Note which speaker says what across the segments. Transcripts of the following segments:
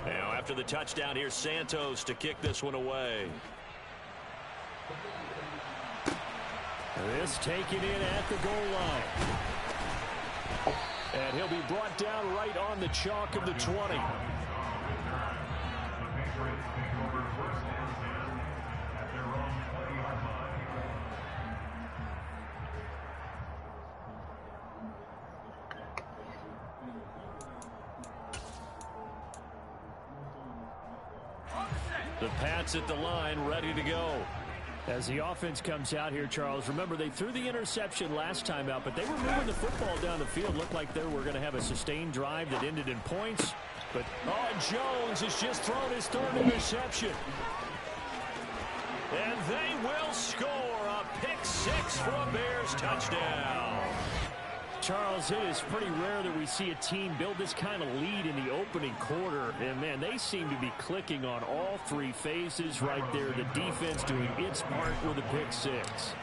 Speaker 1: Now after the touchdown, here's Santos to kick this one away.
Speaker 2: This taken in at the goal line. And he'll be brought down right on the chalk of the 20.
Speaker 1: The Pats at the line, ready to go.
Speaker 2: As the offense comes out here, Charles, remember they threw the interception last time out, but they were moving the football down the field. Looked like they were going to have a sustained drive that ended in points. But, Jones has just thrown his third interception.
Speaker 1: And they will score a pick six for a Bears touchdown.
Speaker 2: Charles, it is pretty rare that we see a team build this kind of lead in the opening quarter. And, man, they seem to be clicking on all three phases right there. The defense doing its part with a pick six.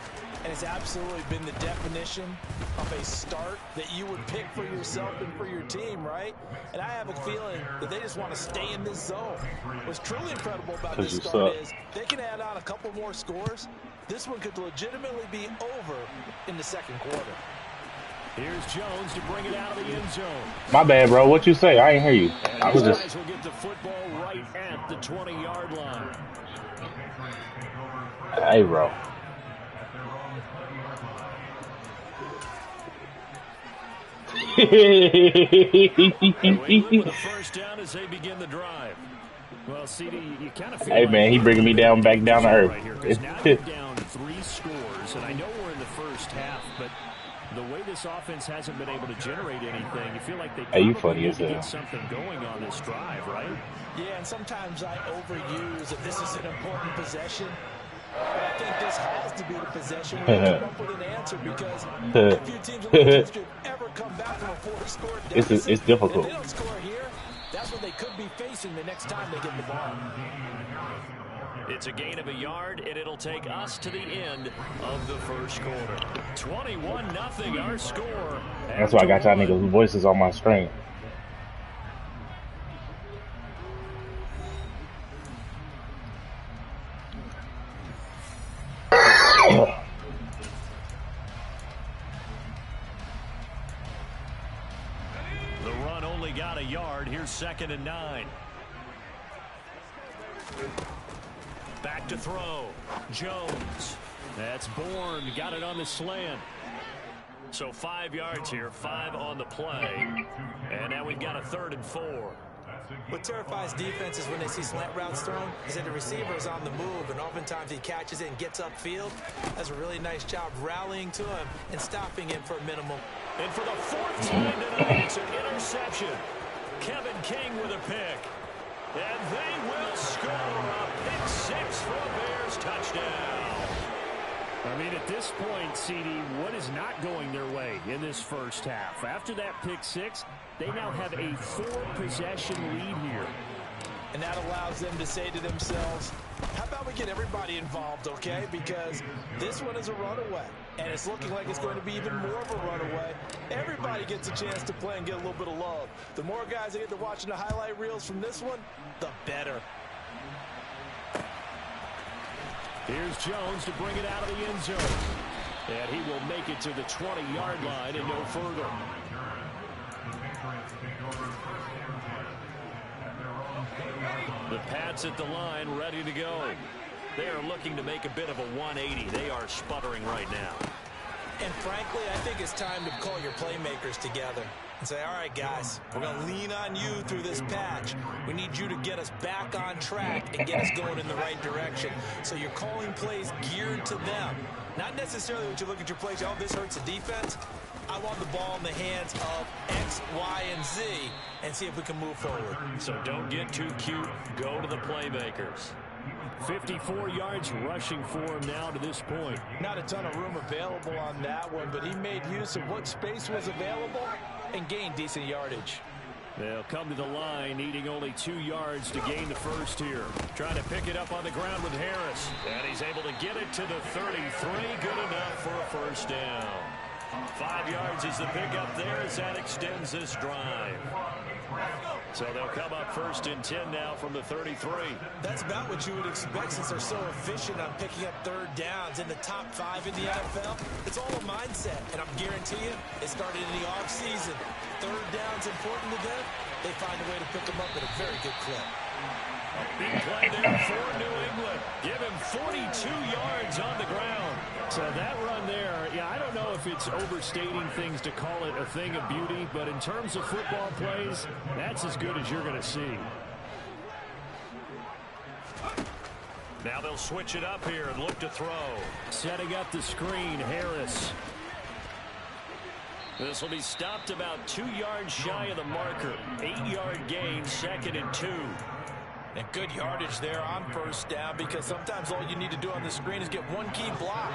Speaker 3: And it's absolutely been the definition of a start that you would pick for yourself and for your team, right? And I have a feeling that they just want to stay in this zone. What's truly incredible about this start is they can add on a couple more scores. This one could legitimately be over in the second quarter.
Speaker 2: Here's Jones to bring it out of the end zone.
Speaker 4: My bad, bro. What you say? I ain't hear you.
Speaker 2: And
Speaker 4: I was just.
Speaker 2: Guys will get the football right at the 20-yard line.
Speaker 4: Hey, bro.
Speaker 1: The first down as they begin the drive.
Speaker 2: Well, CD, you kind of feel
Speaker 4: hey, man, he bringing me down back down to earth.
Speaker 2: Right here, now you're down 3 scores, and I know we're in the first half, but the way this offense hasn't been able to generate anything, you feel like they probably need to get something going on this drive, right?
Speaker 3: Yeah, and sometimes I overuse if this is an important possession. But I think this has to be the possession where they come up with an answer because a few teams in the history ever come back from a 4-score deficit.
Speaker 4: It's difficult.
Speaker 3: If they don't score here, that's what they could be facing the next time they get the ball.
Speaker 1: It's a gain of a yard, and it'll take us to the end of the first quarter. 21-0 our score.
Speaker 4: That's why I got y'all niggas' voices on my screen.
Speaker 1: The run only got a yard. Here's 2nd and 9. Back to throw. Jones.
Speaker 2: That's Bourne. Got it on the slant.
Speaker 1: So 5 yards here, 5 on the play. And now we've got a 3rd and 4.
Speaker 3: What terrifies defenses when they see slant routes thrown is that the receiver is on the move, and oftentimes he catches it and gets upfield. Does a really nice job rallying to him and stopping him for a minimum.
Speaker 1: And for the 4th time tonight, it's an interception. Kevin King with a pick. And they will score a pick six for a Bears touchdown.
Speaker 2: I mean, at this point, CD, what is not going their way in this first half? After that pick six, they now have a 4-possession lead here.
Speaker 3: And that allows them to say to themselves, how about we get everybody involved, okay? Because this one is a runaway, and it's looking like it's going to be even more of a runaway. Everybody gets a chance to play and get a little bit of love. The more guys that get to watching the highlight reels from this one, the better.
Speaker 2: Here's Jones to bring it out of the end zone. And he will make it to the 20-yard line and no further.
Speaker 1: The Pats at the line, ready to go. They are looking to make a bit of a 180. They are sputtering right now.
Speaker 3: And frankly, I think it's time to call your playmakers together and say, all right, guys, we're going to lean on you through this patch. We need you to get us back on track and get us going in the right direction. So you're calling plays geared to them. Not necessarily when you look at your plays, oh, this hurts the defense. I want the ball in the hands of X, Y, and Z and see if we can move forward.
Speaker 1: So don't get too cute. Go to the playmakers.
Speaker 2: 54 yards rushing for him now to this point.
Speaker 3: Not a ton of room available on that one, but he made use of what space was available and gained decent yardage.
Speaker 2: They'll come to the line, needing only 2 yards to gain the first here.
Speaker 1: Trying to pick it up on the ground with Harris. And he's able to get it to the 33. Good enough for a first down. 5 yards is the pickup there as that extends this drive. So they'll come up 1st and 10 now from the 33.
Speaker 3: That's about what you would expect since they're so efficient on picking up 3rd downs in the top 5 in the NFL. It's all a mindset, and I'm guaranteeing you, it started in the offseason. 3rd down's important to them. They find a way to pick them up at a very good clip.
Speaker 1: A big play there for New England. Give him 42 yards on the ground.
Speaker 2: So that run there, yeah, I don't know if it's overstating things to call it a thing of beauty, but in terms of football plays, that's as good as you're going to see.
Speaker 1: Now they'll switch it up here and look to throw.
Speaker 2: Setting up the screen, Harris.
Speaker 1: This will be stopped about 2 yards shy of the marker. 8-yard gain, 2nd and 2.
Speaker 3: And good yardage there on 1st down, because sometimes all you need to do on the screen is get one key block.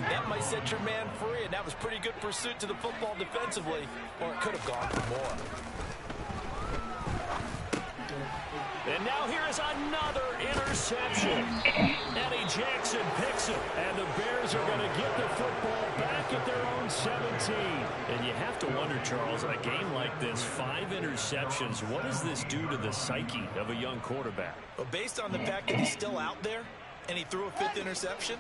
Speaker 3: That might set your man free, and that was pretty good pursuit to the football defensively, or it could have gone for more.
Speaker 1: And now here is another interception. Eddie Jackson picks it.
Speaker 2: And the Bears are going to get the football back at their own 17.
Speaker 1: And you have to wonder, Charles, in a game like this, 5 interceptions, what does this do to the psyche of a young quarterback?
Speaker 3: Well, based on the fact that he's still out there and he threw a 5th interception,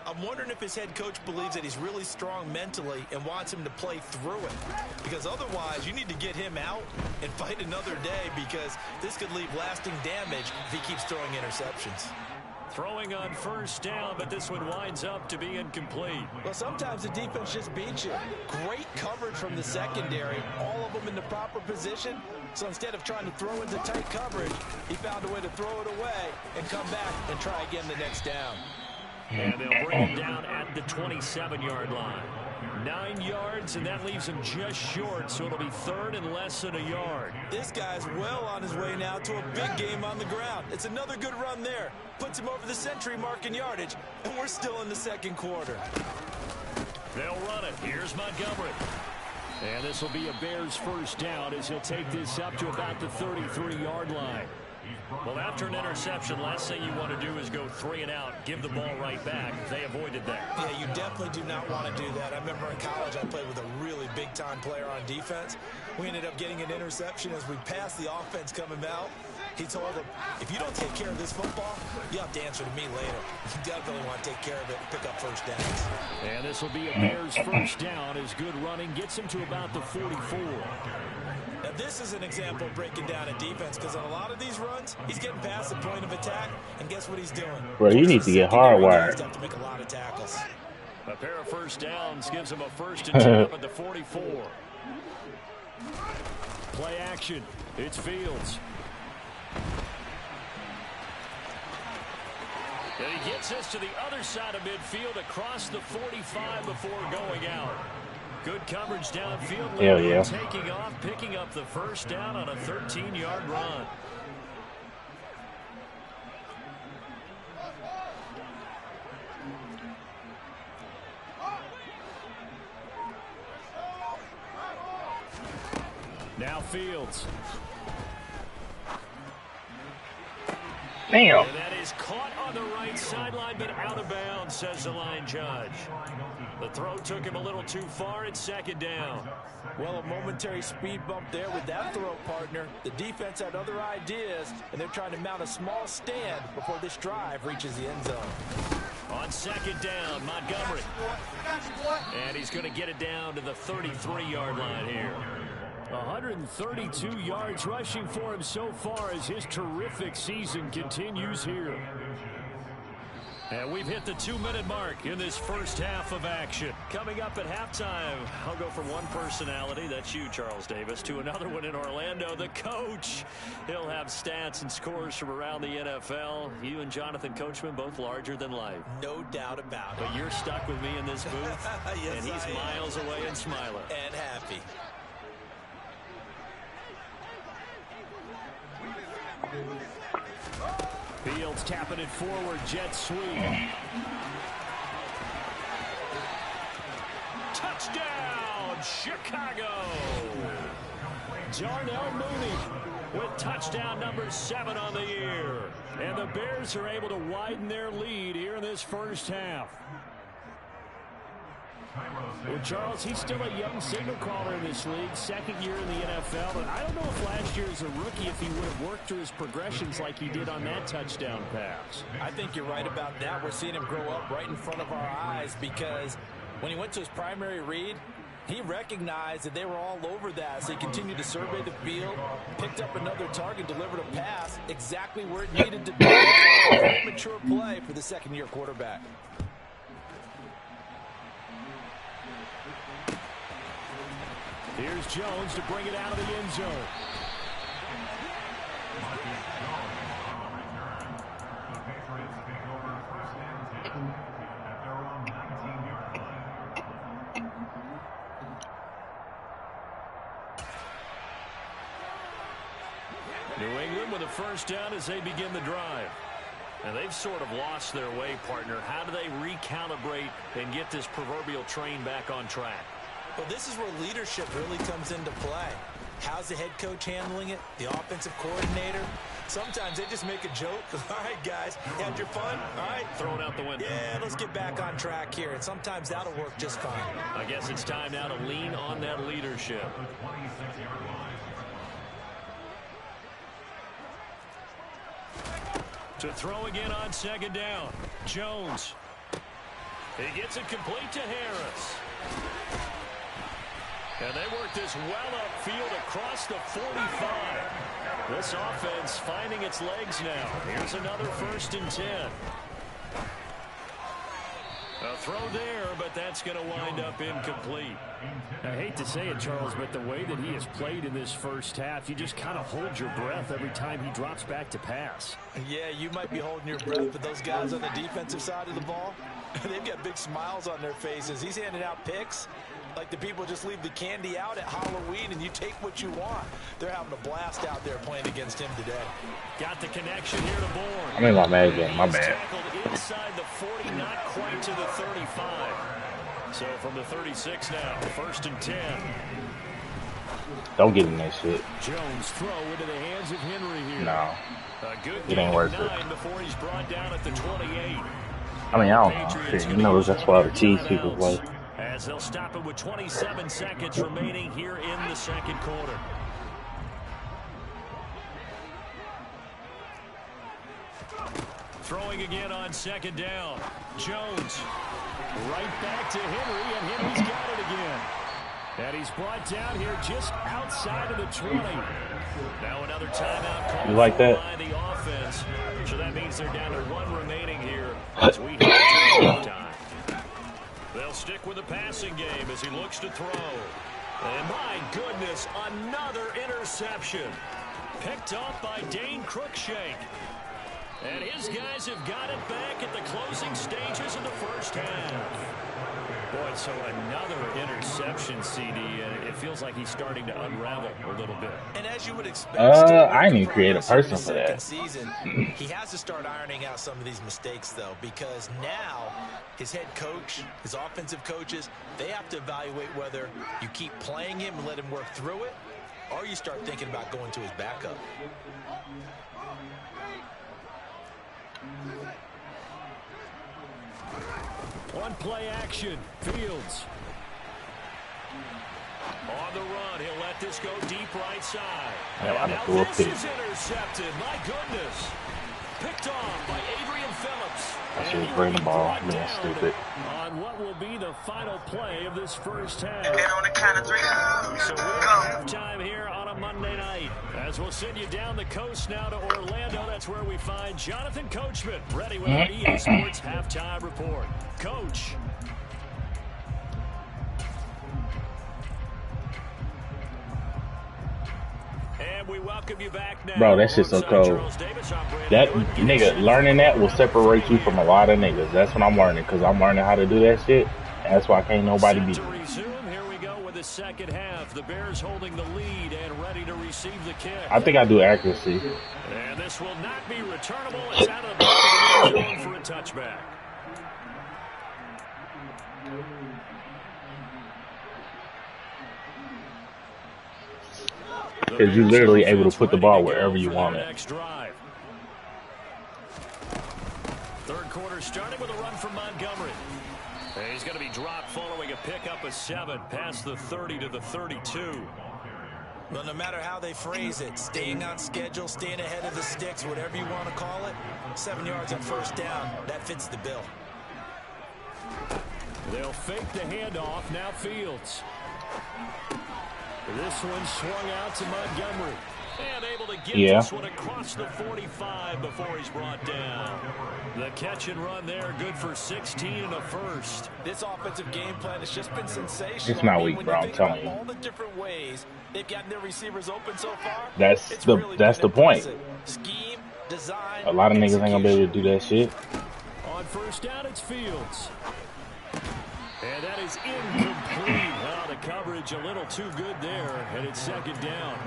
Speaker 3: I'm wondering if his head coach believes that he's really strong mentally and wants him to play through it. Because otherwise, you need to get him out and fight another day, because this could leave lasting damage if he keeps throwing interceptions.
Speaker 1: Throwing on 1st down, but this one winds up to be incomplete.
Speaker 3: Well, sometimes the defense just beats you. Great coverage from the secondary, all of them in the proper position. So instead of trying to throw into tight coverage, he found a way to throw it away and come back and try again the next down.
Speaker 1: And they'll bring him down at the 27-yard line. 9 yards, and that leaves him just short, so it'll be 3rd and less than a yard.
Speaker 3: This guy's well on his way now to a big game on the ground. It's another good run there. Puts him over the century mark in yardage, and we're still in the 2nd quarter.
Speaker 1: They'll run it. Here's Montgomery.
Speaker 2: And this will be a Bears 1st down as he'll take this up to about the 33-yard line.
Speaker 1: Well, after an interception, last thing you want to do is go 3 and out, give the ball right back. They avoided that.
Speaker 3: Yeah, you definitely do not want to do that. I remember in college I played with a really big-time player on defense. We ended up getting an interception as we passed the offense coming out. He told him, if you don't take care of this football, you have to answer to me later. You definitely want to take care of it and pick up 1st downs.
Speaker 2: And this will be a Bears 1st down as good running gets him to about the 44.
Speaker 3: Now, this is an example of breaking down a defense, because on a lot of these runs, he's getting past the point of attack, and guess what he's doing?
Speaker 4: Bro, you need to get hardwired.
Speaker 3: He's have to make a lot of tackles.
Speaker 1: A pair of 1st downs gives him a 1st and 10 up at the 44.
Speaker 2: Play action. It's Fields.
Speaker 1: And he gets us to the other side of midfield across the 45 before going out. Good coverage downfield.
Speaker 4: Hell yeah.
Speaker 1: Taking off, picking up the 1st down on a 13-yard run.
Speaker 2: Now Fields.
Speaker 4: Damn.
Speaker 1: And that is caught on the right sideline, but out of bounds, says the line judge. The throw took him a little too far. It's 2nd down.
Speaker 3: Well, a momentary speed bump there with that throw, partner. The defense had other ideas, and they're trying to mount a small stand before this drive reaches the end zone.
Speaker 1: On 2nd down, Montgomery. And he's going to get it down to the 33-yard line here.
Speaker 2: 132 yards rushing for him so far as his terrific season continues here.
Speaker 1: And we've hit the 2-minute mark in this 1st half of action. Coming up at halftime, I'll go from one personality, that's you, Charles Davis, to another one in Orlando, the coach. He'll have stats and scores from around the NFL. You and Jonathan Coachman, both larger than life.
Speaker 3: No doubt about it.
Speaker 1: But you're stuck with me in this booth,
Speaker 3: Yes,
Speaker 1: and he's miles away and smiling.
Speaker 3: And happy.
Speaker 2: Fields tapping it forward, jet sweep.
Speaker 1: Touchdown, Chicago!
Speaker 2: Darnell Mooney with touchdown number 7 on the year. And the Bears are able to widen their lead here in this 1st half. Well, Charles, he's still a young signal caller in this league, second year in the NFL, but I don't know if last year as a rookie if he would have worked through his progressions like he did on that touchdown pass.
Speaker 3: I think you're right about that. We're seeing him grow up right in front of our eyes because when he went to his primary read, he recognized that they were all over that, so he continued to survey the field, picked up another target, delivered a pass exactly where it needed to be. A very mature play for the second-year quarterback.
Speaker 2: Here's Jones to bring it out of the end zone. New England with a first down as they begin the drive.
Speaker 1: And they've sort of lost their way, partner. How do they recalibrate and get this proverbial train back on track?
Speaker 3: Well, this is where leadership really comes into play. How's the head coach handling it? The offensive coordinator? Sometimes they just make a joke. All right, guys, you had your fun? All right.
Speaker 1: Throw it out the window.
Speaker 3: Yeah, let's get back on track here. And sometimes that'll work just fine.
Speaker 1: I guess it's time now to lean on that leadership.
Speaker 2: To throw again on second down. Jones. He gets it complete to Harris. And they work this well upfield across the 45. This offense finding its legs now. Here's another 1st and 10. A throw there, but that's going to wind up incomplete. I hate to say it, Charles, but the way that he has played in this first half, you just kind of hold your breath every time he drops back to pass.
Speaker 3: Yeah, you might be holding your breath, but those guys on the defensive side of the ball, they've got big smiles on their faces. He's handing out picks like the people just leave the candy out at Halloween and you take what you want. They're having a blast out there playing against him today.
Speaker 2: Got the connection here to Bourne.
Speaker 4: I'm in my bad game. My bad.
Speaker 2: Tackled inside the 40, not quite to the 35. So from the 36 now, 1st and 10.
Speaker 4: Don't get in that shit.
Speaker 2: Jones throw into the hands of Henry here.
Speaker 4: No.
Speaker 2: A good
Speaker 4: It ain't worth it.
Speaker 2: before he's brought down at the 28.
Speaker 4: I mean, I don't know. Shit, you know that's why the Chiefs people play.
Speaker 2: As they'll stop it with 27 seconds remaining here in the second quarter. Throwing again on second down. Jones right back to Henry, and Henry's got it again. And he's brought down here just outside of the 20. Now another timeout call
Speaker 4: you like that?
Speaker 2: by the offense. So that means they're down to 1 remaining here as we head to halftime. They'll stick with the passing game as he looks to throw. And my goodness, another interception. Picked off by Dane Cruikshank. And his guys have got it back at the closing stages of the first half. Boy, so another interception, CD, and it feels like he's starting to unravel a little bit.
Speaker 3: And as you would expect,
Speaker 4: I didn't even create a person for that.
Speaker 3: Season, he has to start ironing out some of these mistakes, though, because now his head coach, his offensive coaches, they have to evaluate whether you keep playing him and let him work through it, or you start thinking about going to his backup.
Speaker 2: One play action. Fields. On the run. He'll let this go deep right side. And now this is intercepted. My goodness. Picked off by Adrian Phillips.
Speaker 4: I should bring the ball. Man, stupid.
Speaker 2: On what will be the final play of this first half.
Speaker 5: And on the count of 3,
Speaker 2: So we're at halftime here on a Monday night. As we'll send you down the coast now to Orlando. That's where we find Jonathan Coachman ready with our EA Sports halftime report. Coach. And we welcome you back now.
Speaker 4: Bro, that shit's so cold. That nigga, learning that will separate you from a lot of niggas. That's what I'm learning, because I'm learning how to do that shit. And that's why can't nobody beat me.
Speaker 2: Here we go with the second half. The Bears holding the lead and ready to receive the kick.
Speaker 4: I think I do accuracy.
Speaker 2: And this will not be returnable. It's out of the back of the end zone for a touchback.
Speaker 4: Because you're literally able to put the ball wherever you want it.
Speaker 2: Third quarter starting with a run from Montgomery.
Speaker 1: And he's going to be dropped following a pickup of 7 past the 30 to the 32.
Speaker 3: Well, no matter how they phrase it, staying on schedule, staying ahead of the sticks, whatever you want to call it, 7 yards on first down, that fits the bill.
Speaker 2: They'll fake the handoff. Now Fields. This one swung out to Montgomery.
Speaker 1: And able to get this one across the 45 before he's brought down. The catch and run there, good for 16 and a first.
Speaker 3: This offensive game plan has just been sensational.
Speaker 4: It's not weak, bro. I'm telling you.
Speaker 3: All the different ways they've gotten their receivers open so far.
Speaker 4: That's the point.
Speaker 3: Scheme, design.
Speaker 4: A lot of niggas ain't gonna be able to do that shit.
Speaker 2: On first down, it's Fields. And that is incomplete. Oh, the coverage a little too good there, and it's second down.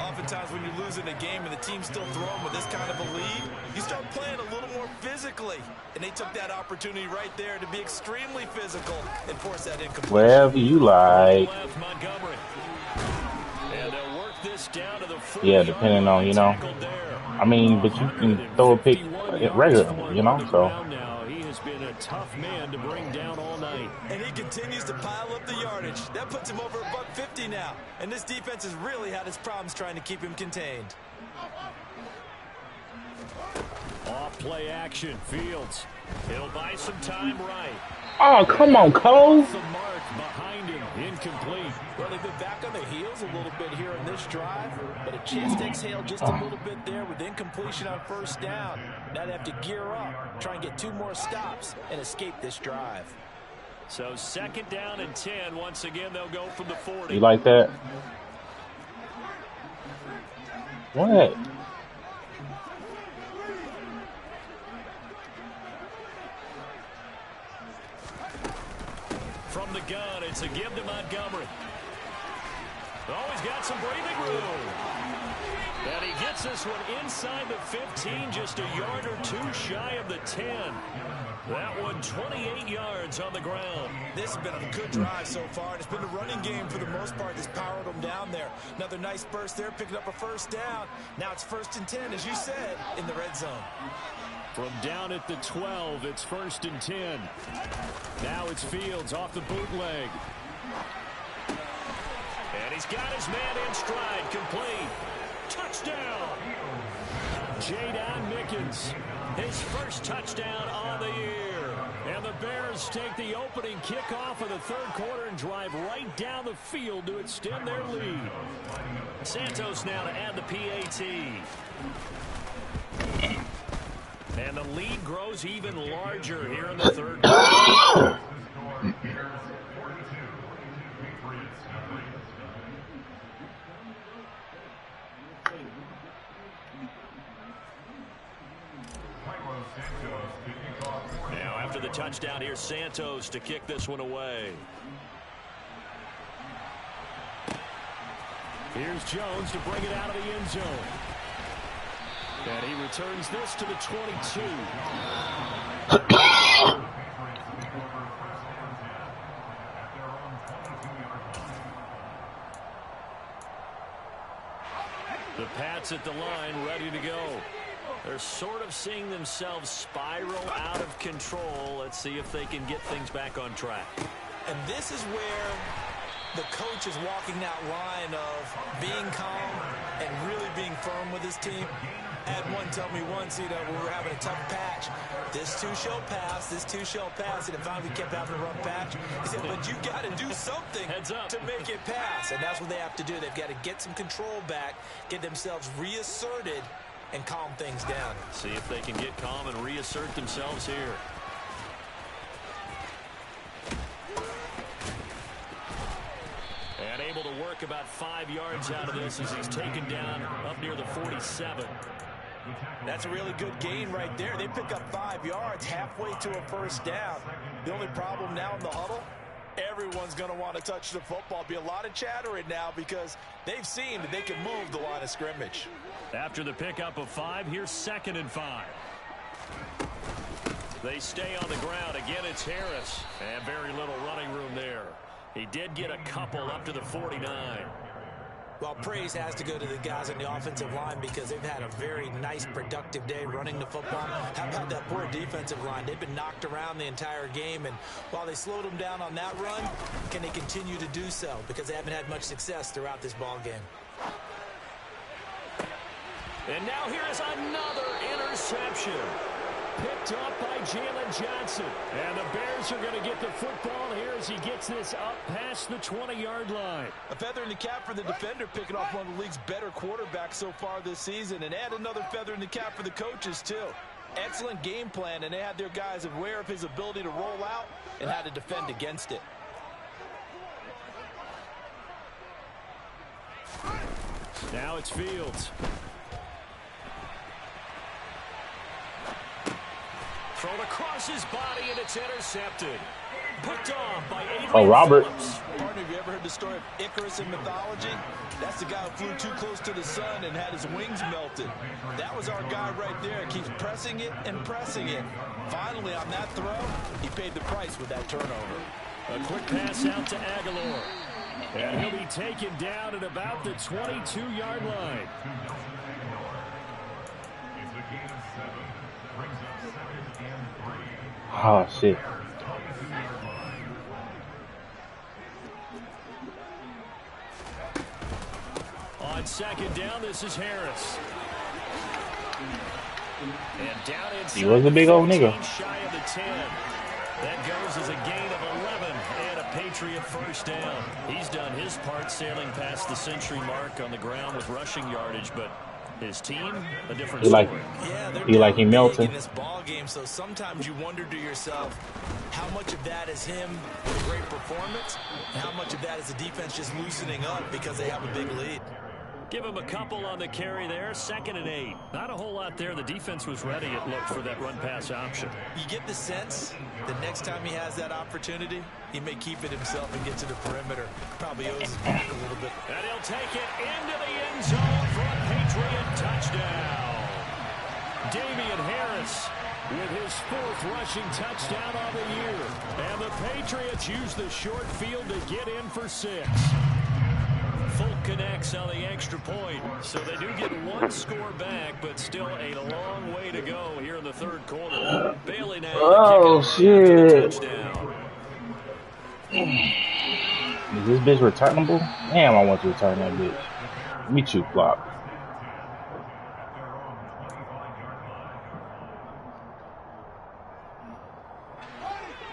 Speaker 3: Oftentimes when you lose in a game and the team's still throwing with this kind of a lead, you start playing a little more physically. And they took that opportunity right there to be extremely physical and force that incomplete.
Speaker 4: Wherever you like.
Speaker 1: And they'll work this down to the 40.
Speaker 4: Yeah, depending on, you know. I mean, but you can throw a pick regularly, you know, so.
Speaker 2: Has been a tough man to bring down all night.
Speaker 3: And he continues to pile up the yardage. That puts him over $150 now. And this defense has really had its problems trying to keep him contained.
Speaker 2: Off play action. Fields.
Speaker 1: He'll buy some time right.
Speaker 4: Oh, come on, Cole.
Speaker 2: The mark behind him. Incomplete.
Speaker 3: Well, they've been back on their heels a little bit here in this drive, but a chance to exhale just a little bit there with incompletion on first down. Now they have to gear up, try and get 2 more stops, and escape this drive.
Speaker 1: So second down and 10. Once again, they'll go from the 40.
Speaker 4: You like that? What?
Speaker 1: From the gun, it's a give to Montgomery. Oh, he's got some breathing room. And he gets this one inside the 15, just a yard or 2 shy of the 10. That one 28 yards on the ground.
Speaker 3: This has been a good drive so far. It's been the running game for the most part that's powered them down there. Another nice burst there, picking up a first down. Now it's 1st and 10, as you said, in the red zone.
Speaker 2: From down at the 12, it's 1st and 10. Now it's Fields off the bootleg.
Speaker 1: And he's got his man in stride, complete. Touchdown.
Speaker 2: Jaden Mickens, his first touchdown on the year. And the Bears take the opening kickoff of the 3rd quarter and drive right down the field to extend their lead.
Speaker 1: Santos now to add the PAT. And the lead grows even larger here in the 3rd quarter. Now after the touchdown, here's Santos to kick this one away.
Speaker 2: Here's Jones to bring it out of the end zone. And he returns this to the 22.
Speaker 1: The Pats at the line, ready to go. They're sort of seeing themselves spiral out of control. Let's see if they can get things back on track.
Speaker 3: And this is where the coach is walking that line of being calm and really being firm with his team. I had one tell me once, you know, when we were having a tough patch, this too shall pass, this too shall pass. And finally we kept having a rough patch. He said, but you got to do something to make it pass. And that's what they have to do. They've got to get some control back, get themselves reasserted, and calm things down.
Speaker 1: See if they can get calm and reassert themselves here. And able to work about 5 yards out of this as he's taken down up near the 47.
Speaker 3: That's a really good gain right there. They pick up 5 yards halfway to a first down. The only problem now in the huddle, everyone's going to want to touch the football. Be a lot of chattering now because they've seen that they can move the line of scrimmage.
Speaker 1: After the pickup of 5, here's 2nd and 5. They stay on the ground. Again, it's Harris. And very little running room there. He did get a couple up to the 49.
Speaker 3: Well, praise has to go to the guys on the offensive line because they've had a very nice, productive day running the football. How about that poor defensive line? They've been knocked around the entire game, and while they slowed them down on that run, can they continue to do so? Because they haven't had much success throughout this ball game.
Speaker 2: And now here is another interception. Picked up by Jalen Johnson. And the Bears are going to get the football here as he gets this up past the 20-yard line.
Speaker 3: A feather in the cap for the defender, picking off one of the league's better quarterbacks so far this season. And add another feather in the cap for the coaches, too. Excellent game plan, and they had their guys aware of his ability to roll out and how to defend against it.
Speaker 2: Now it's Fields. Thrown across his body, and it's intercepted. Picked off by Adrian
Speaker 4: Robert.
Speaker 3: Phillips. Partner, have you ever heard the story of Icarus in mythology? That's the guy who flew too close to the sun and had his wings melted. That was our guy right there. Keeps pressing it and pressing it. Finally, on that throw, he paid the price with that turnover.
Speaker 2: A quick pass out to Aguilar. And he'll be taken down at about the 22-yard line.
Speaker 4: Oh, shit.
Speaker 2: On second down, this is Harris. And down inside.
Speaker 4: He was a big old nigga.
Speaker 2: Shy of the 10. That goes as a gain of 11 and a Patriot first down. He's done his part sailing past the century mark on the ground with rushing yardage, but his team, a different story.
Speaker 4: He like him melting.
Speaker 3: In this ball game, so sometimes you wonder to yourself, how much of that is him with a great performance, and how much of that is the defense just loosening up because they have a big lead.
Speaker 2: Give him a couple on the carry there. 2nd and 8. Not a whole lot there. The defense was ready, it looked, for that run-pass option.
Speaker 3: You get the sense the next time he has that opportunity, he may keep it himself and get to the perimeter. Probably owes his back a little bit.
Speaker 2: And he'll take it into the end zone for a Patriot touchdown. Damian Harris with his 4th rushing touchdown on the year. And the Patriots use the short field to get in for 6. Folk connects on the extra point, so they do get 1 score back, but still a long way to go here in the 3rd quarter. Bailey now.
Speaker 4: Oh, shit. Is this bitch returnable? Damn, I want to return that bitch. Me too, flop.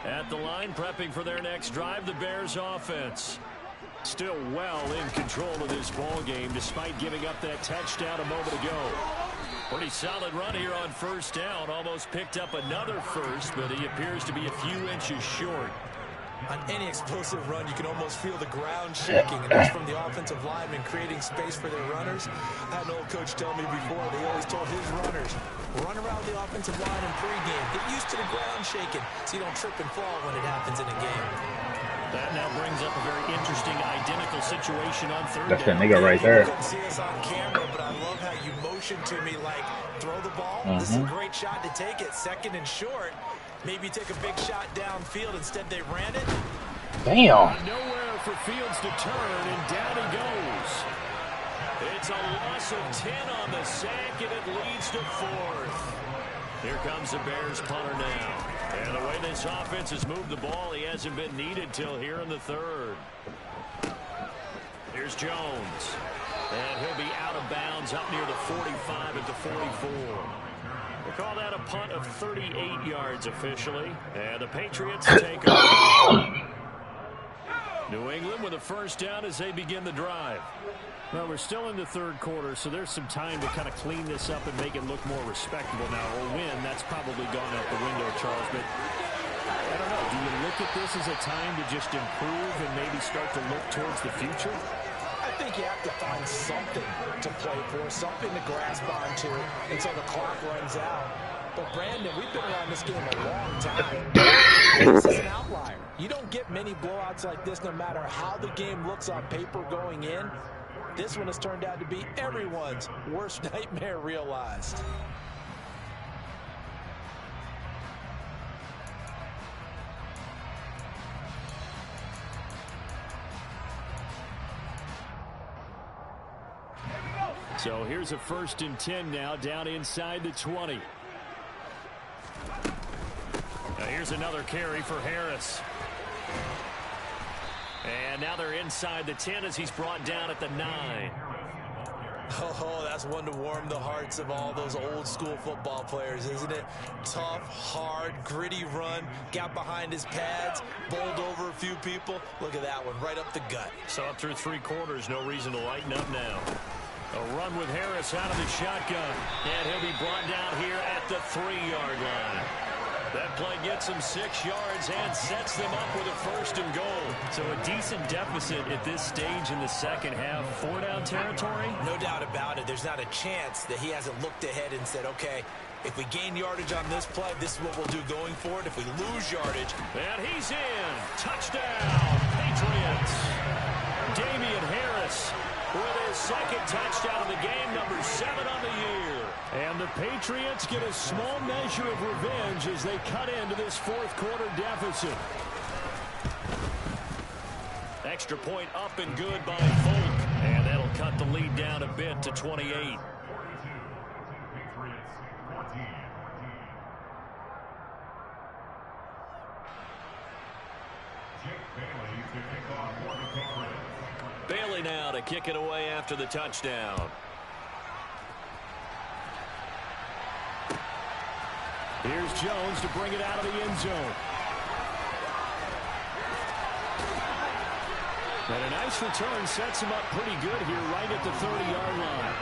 Speaker 2: At the line, prepping for their next drive, the Bears offense. Still well in control of this ball game, despite giving up that touchdown a moment ago. Pretty solid run here on 1st down. Almost picked up another first, but he appears to be a few inches short.
Speaker 3: On any explosive run, you can almost feel the ground shaking, and that's from the offensive linemen creating space for their runners. I had an old coach tell me before, they always told his runners, run around the offensive line in pregame. Get used to the ground shaking so you don't trip and fall when it happens in a game.
Speaker 2: That now brings up a very interesting identical situation on 3rd down.
Speaker 4: That's that nigga right there.
Speaker 3: You couldn't see us on camera, but I love how you motion to me like, throw the ball. This is a great shot to take it. 2nd and short. Maybe take a big shot downfield. Instead, they ran it.
Speaker 4: Damn.
Speaker 2: Nowhere for Fields to turn, and down he goes. It's a loss of 10 on the sack, and it leads to 4th. Here comes the Bears punter now. And the way this offense has moved the ball, he hasn't been needed till here in the 3rd. Here's Jones. And he'll be out of bounds up near the 45 at the 44. We'll call that a punt of 38 yards officially. And the Patriots take over. New England with a 1st down as they begin the drive. Well, we're still in the 3rd quarter, so there's some time to kind of clean this up and make it look more respectable now. Or win, that's probably gone out the window, Charles. But I don't know. Do you look at this as a time to just improve and maybe start to look towards the future?
Speaker 3: I think you have to find something to play for, something to grasp onto until the clock runs out. But, Brandon, we've been around this game a long time. This is an outlier. You don't get many blowouts like this no matter how the game looks on paper going in. This one has turned out to be everyone's worst nightmare realized.
Speaker 2: So here's a 1st and 10 now, down inside the 20. Now here's another carry for Harris. And now they're inside the 10 as he's brought down at the 9.
Speaker 3: Oh, that's one to warm the hearts of all those old school football players, isn't it? Tough, hard, gritty run, got behind his pads, bowled over a few people. Look at that one, right up the gut.
Speaker 1: So up through 3 quarters, no reason to lighten up now. A run with Harris out of the shotgun. And he'll be brought down here at the 3-yard line. That play gets him 6 yards and sets them up with a 1st and goal.
Speaker 2: So a decent deficit at this stage in the second half. 4-down territory?
Speaker 3: No doubt about it. There's not a chance that he hasn't looked ahead and said, okay, if we gain yardage on this play, this is what we'll do going forward. If we lose yardage.
Speaker 1: And he's in. Touchdown, Patriots. Damian Harris with his 2nd touchdown of the game, number 7 on the year.
Speaker 2: And the Patriots get a small measure of revenge as they cut into this 4th quarter deficit.
Speaker 1: Extra point up and good by Folk. And that'll cut the lead down a bit to 28. Bailey now to kick it away after the touchdown.
Speaker 2: Here's Jones to bring it out of the end zone. And a nice return sets him up pretty good here right at the 30-yard line.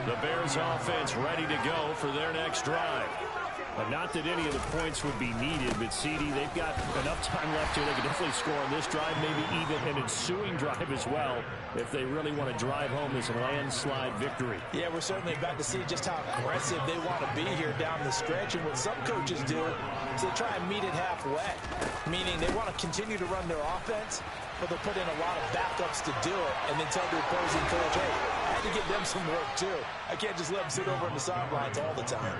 Speaker 1: The Bears offense ready to go for their next drive.
Speaker 2: Not that any of the points would be needed, but CD, they've got enough time left here. They can definitely score on this drive, maybe even an ensuing drive as well, if they really want to drive home this landslide victory.
Speaker 3: Yeah, we're certainly about to see just how aggressive they want to be here down the stretch. And what some coaches do is they try and meet it halfway, meaning they want to continue to run their offense, but they'll put in a lot of backups to do it and then tell the opposing coach, hey, I had to give them some work too. I can't just let them sit over on the sidelines all the time.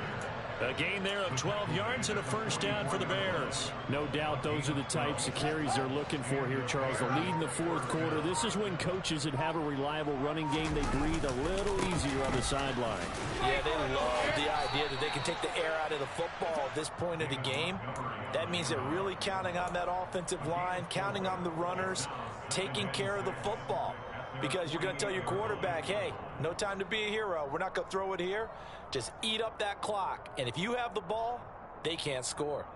Speaker 1: A gain there of 12 yards and a 1st down for the Bears.
Speaker 2: No doubt those are the types of carries they're looking for here, Charles. The lead in the 4th quarter. This is when coaches that have a reliable running game, they breathe a little easier on the sideline.
Speaker 3: Yeah, they love the idea that they can take the air out of the football at this point of the game. That means they're really counting on that offensive line, counting on the runners, taking care of the football. Because you're going to tell your quarterback, hey, no time to be a hero. We're not going to throw it here. Just eat up that clock. And if you have the ball, they can't score.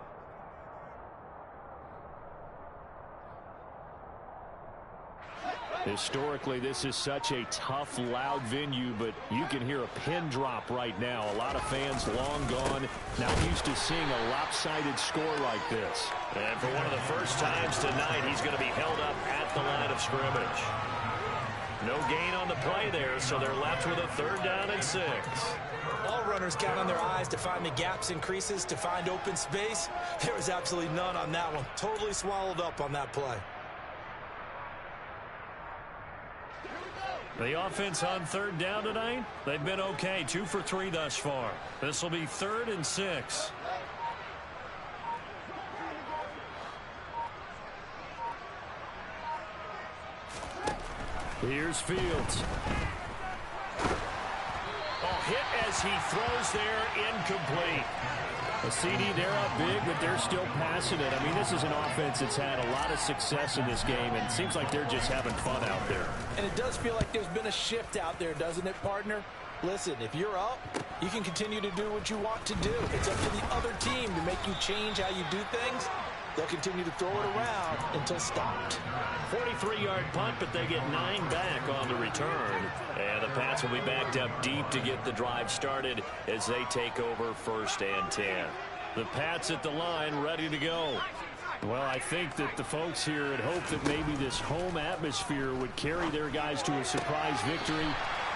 Speaker 2: Historically, this is such a tough, loud venue, but you can hear a pin drop right now. A lot of fans long gone, not used to seeing a lopsided score like this.
Speaker 1: And for one of the first times tonight, he's going to be held up at the line of scrimmage. No gain on the play there, so they're left with a 3rd down and 6.
Speaker 3: All runners count on their eyes to find the gaps and creases, to find open space. There was absolutely none on that one. Totally swallowed up on that play.
Speaker 1: The offense on 3rd down tonight, they've been okay. 2 for 3 thus far. This will be 3rd and 6.
Speaker 2: Here's Fields.
Speaker 1: Oh, hit as he throws there, incomplete.
Speaker 2: A CD, they're up big, but they're still passing it. I mean, this is an offense that's had a lot of success in this game, and it seems like they're just having fun out there.
Speaker 3: And it does feel like there's been a shift out there, doesn't it, partner? Listen, if you're up, you can continue to do what you want to do. It's up to the other team to make you change how you do things. They'll continue to throw it around until stopped.
Speaker 1: 43-yard punt, but they get 9 back on the return. And the Pats will be backed up deep to get the drive started as they take over 1st and 10. The Pats at the line, ready to go.
Speaker 2: Well, I think that the folks here had hoped that maybe this home atmosphere would carry their guys to a surprise victory,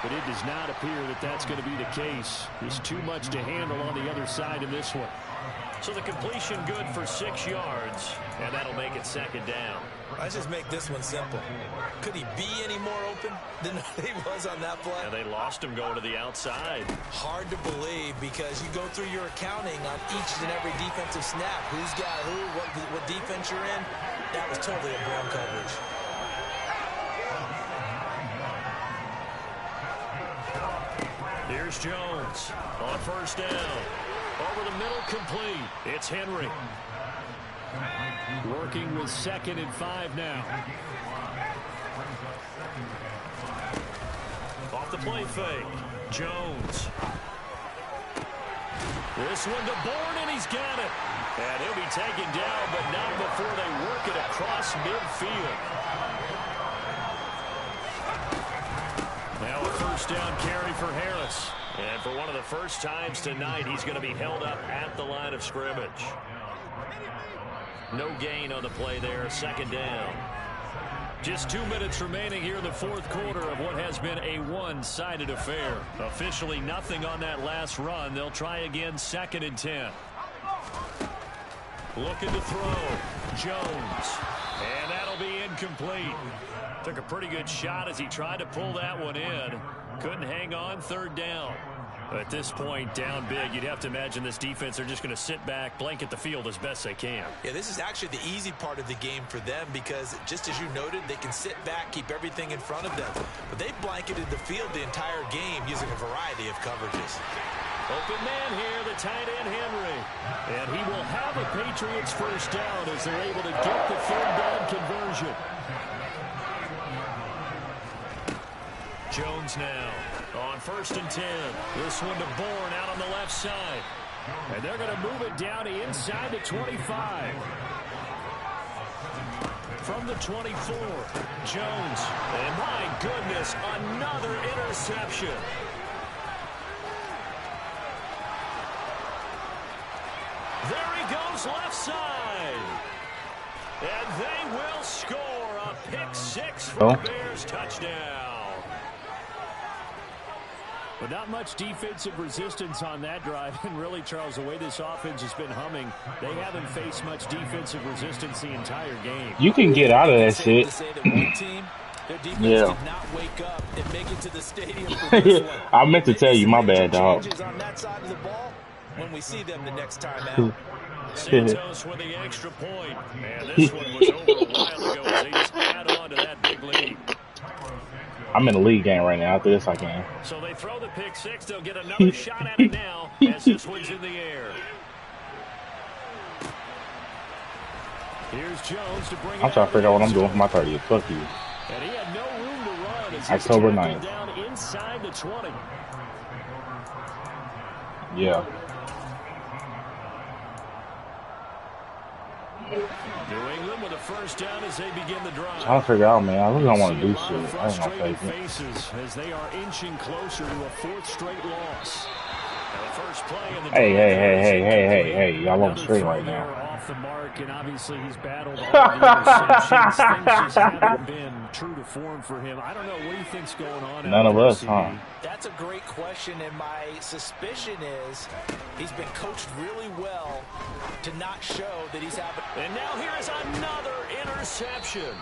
Speaker 2: but it does not appear that that's going to be the case. There's too much to handle on the other side in this one.
Speaker 1: So the completion good for 6 yards, and that'll make it 2nd down.
Speaker 3: Let's just make this one simple. Could he be any more open than he was on that play?
Speaker 1: And they lost him going to the outside.
Speaker 3: Hard to believe because you go through your accounting on each and every defensive snap. Who's got who, what defense you're in. That was totally a blown coverage.
Speaker 1: Here's Jones on first down. Over the middle, complete. It's Henry.
Speaker 2: Working with 2nd and 5 now.
Speaker 1: Off the play fake. Jones. This one to Bourne, and he's got it. And he'll be taken down, but not before they work it across midfield. Now a first down carry for Harris. And for one of the first times tonight, he's going to be held up at the line of scrimmage. No gain on the play there, 2nd down. Just 2 minutes remaining here in the 4th quarter of what has been a one-sided affair. Officially nothing on that last run. They'll try again, 2nd and 10. Looking to throw. Jones. And that'll be incomplete. Took a pretty good shot as he tried to pull that one in. Couldn't hang on, 3rd down. At this point, down big, you'd have to imagine this defense are just going to sit back, blanket the field as best they can.
Speaker 3: Yeah, this is actually the easy part of the game for them because, just as you noted, they can sit back, keep everything in front of them. But they've blanketed the field the entire game using a variety of coverages.
Speaker 1: Open man here, the tight end Henry. And he will have a Patriots first down as they're able to get the 3rd down conversion. Jones now on 1st and 10. This one to Bourne out on the left side.
Speaker 2: And they're going to move it down to inside the 25.
Speaker 1: From the 24, Jones. And my goodness, another interception. There he goes, left side. And they will score a pick 6 for the Bears touchdown.
Speaker 2: But not much defensive resistance on that drive. And really, Charles, the way this offense has been humming, they haven't faced much defensive resistance the entire game.
Speaker 4: You can get out of that shit. Yeah. I meant to tell you, my bad, dog.
Speaker 3: When we see them the next time out.
Speaker 1: Santos with the extra point. And this one was over a while ago as they just add on to that big lead.
Speaker 4: I'm in the league game right now. After this, I can.
Speaker 1: So they throw the pick 6. They'll get another shot at it now as this one's in the air.
Speaker 2: Here's Jones to bring
Speaker 4: I'm trying to figure out what I'm doing for my 30th. Fuck you.
Speaker 2: And he had no room to run as
Speaker 4: October 9th.
Speaker 2: Down inside the 20.
Speaker 4: Yeah.
Speaker 1: New England with a first down as they begin the drive.
Speaker 4: Trying to figure out, man. I really don't want to do shit. I ain't gonna take it.
Speaker 2: Faces as they are inching closer to a 4th straight loss.
Speaker 1: First play in the
Speaker 4: Hey. Y'all on the straight right now.
Speaker 2: Off the mark, and obviously he's battled all the interceptions. Things just haven't been true to form for him. I don't know. What do you think's going on?
Speaker 4: None of us, huh?
Speaker 3: That's a great question, and my suspicion is he's been coached really well to not show that he's having.
Speaker 1: And now here's another interception.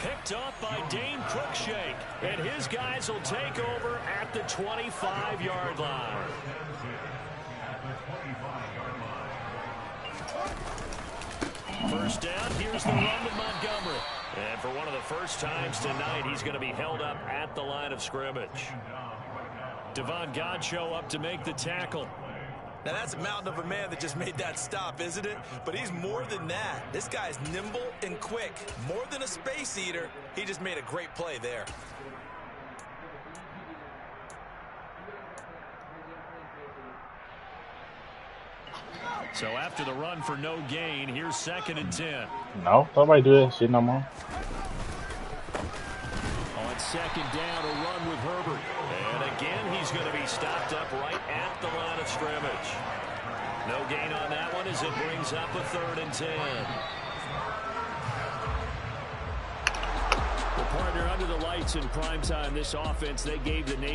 Speaker 1: Picked up by Dane Cruikshank, and his guys will take over at the 25-yard line. First down, here's the run to Montgomery. And for one of the first times tonight, he's going to be held up at the line of scrimmage. Devon Godchaux up to make the tackle.
Speaker 3: Now, that's a mountain of a man that just made that stop, isn't it? But he's more than that. This guy's nimble and quick. More than a space eater. He just made a great play there.
Speaker 1: So after the run for no gain, here's 2nd and 10.
Speaker 4: No, nobody do that shit no more.
Speaker 2: On 2nd down, a run with Herbert.
Speaker 1: And again, he's going to be stopped up right at the line of scrimmage. No gain on that one as it brings up a 3rd and 10.
Speaker 2: The partner under the lights in primetime, this offense, they gave the nation